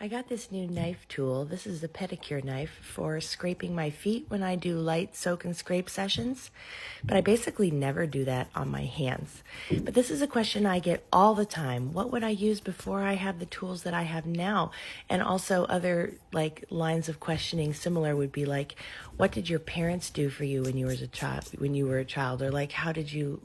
I got this new knife tool. This is a pedicure knife for scraping my feet when I do light soak and scrape sessions, but I basically never do that on my hands. But this is a question I get all the time. What would I use before I have the tools that I have now? And also other lines of questioning similar would be like, what did your parents do for you when you were a child? Or how did you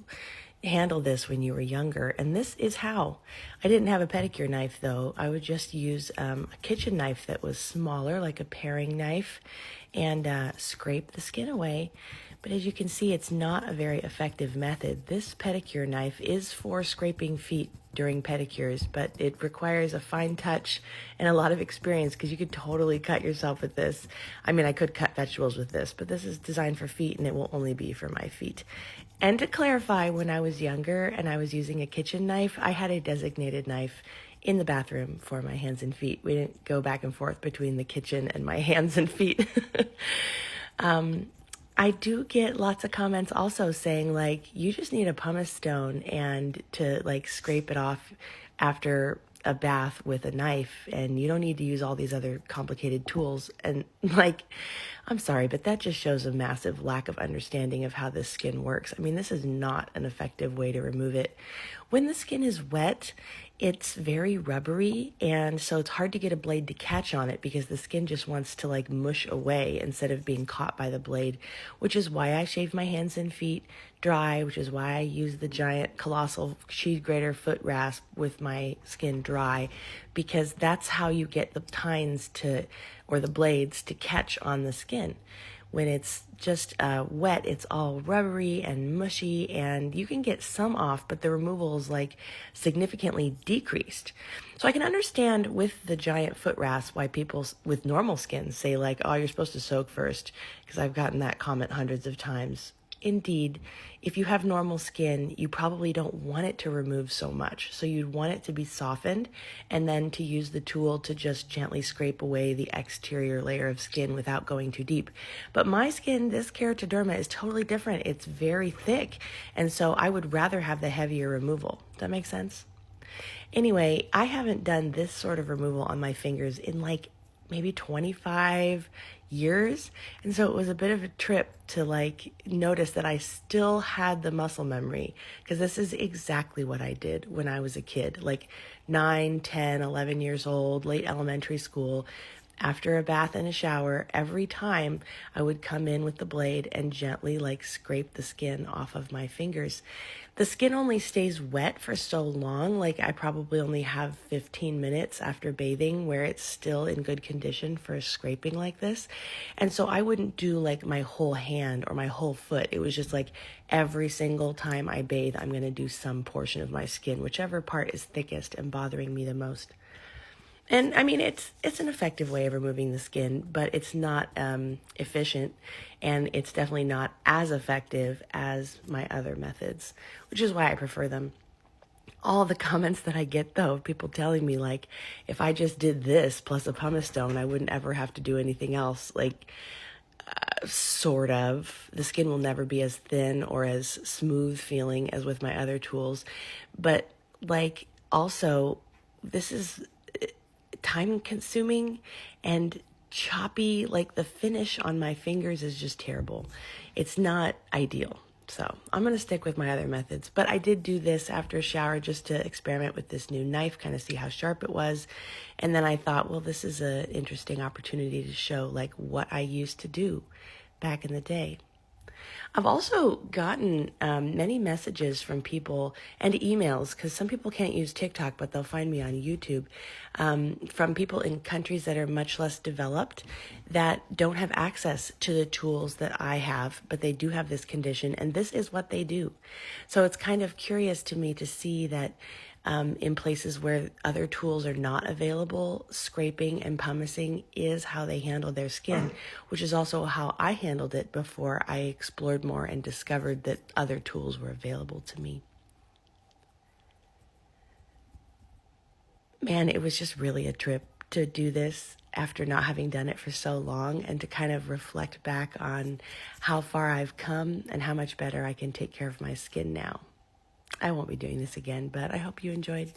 handle this when you were younger? And this is how. I didn't have a pedicure knife though. I would just use a kitchen knife that was smaller, like a paring knife, and scrape the skin away. But as you can see, it's not a very effective method. This pedicure knife is for scraping feet during pedicures, but it requires a fine touch and a lot of experience because you could totally cut yourself with this. I mean, I could cut vegetables with this, but this is designed for feet and it will only be for my feet. And to clarify, when I was younger and I was using a kitchen knife, I had a designated knife in the bathroom for my hands and feet. We didn't go back and forth between the kitchen and my hands and feet. I do get lots of comments also saying you just need a pumice stone and to scrape it off after a bath with a knife, and you don't need to use all these other complicated tools. And I'm sorry, but that just shows a massive lack of understanding of how this skin works. I mean, this is not an effective way to remove it. When the skin is wet, it's very rubbery, and so it's hard to get a blade to catch on it because the skin just wants to mush away instead of being caught by the blade, which is why I shave my hands and feet dry, which is why I use the giant colossal cheese grater foot rasp with my skin dry, because that's how you get the tines or the blades to catch on the skin. When it's just wet, it's all rubbery and mushy, and you can get some off, but the removal is significantly decreased. So I can understand with the giant foot rasp why people with normal skin say oh, you're supposed to soak first, because I've gotten that comment hundreds of times. Indeed, if you have normal skin, you probably don't want it to remove so much. So you'd want it to be softened and then to use the tool to just gently scrape away the exterior layer of skin without going too deep. But my skin, this keratoderma, is totally different. It's very thick. And so I would rather have the heavier removal. Does that make sense? Anyway, I haven't done this sort of removal on my fingers in maybe 25 years. And so it was a bit of a trip to notice that I still had the muscle memory, because this is exactly what I did when I was a kid, 9, 10, 11 years old, late elementary school. After a bath and a shower, every time I would come in with the blade and gently scrape the skin off of my fingers. The skin only stays wet for so long. I probably only have 15 minutes after bathing where it's still in good condition for scraping like this. And so I wouldn't do my whole hand or my whole foot. It was just every single time I bathe, I'm going to do some portion of my skin, whichever part is thickest and bothering me the most. And I mean, it's an effective way of removing the skin, but it's not efficient, and it's definitely not as effective as my other methods, which is why I prefer them. All the comments that I get, though, people telling me, if I just did this plus a pumice stone, I wouldn't ever have to do anything else. Sort of. The skin will never be as thin or as smooth feeling as with my other tools. But, also, this is time consuming and choppy. The finish on my fingers is just terrible. It's not ideal. So I'm going to stick with my other methods, but I did do this after a shower just to experiment with this new knife, kind of see how sharp it was. And then I thought, well, this is an interesting opportunity to show what I used to do back in the day. I've also gotten many messages from people and emails, because some people can't use TikTok, but they'll find me on YouTube, from people in countries that are much less developed that don't have access to the tools that I have, but they do have this condition, and this is what they do. So it's kind of curious to me to see that in places where other tools are not available, scraping and pumicing is how they handle their skin, which is also how I handled it before I explored more and discovered that other tools were available to me. Man, it was just really a trip to do this after not having done it for so long, and to kind of reflect back on how far I've come and how much better I can take care of my skin now. I won't be doing this again, but I hope you enjoyed.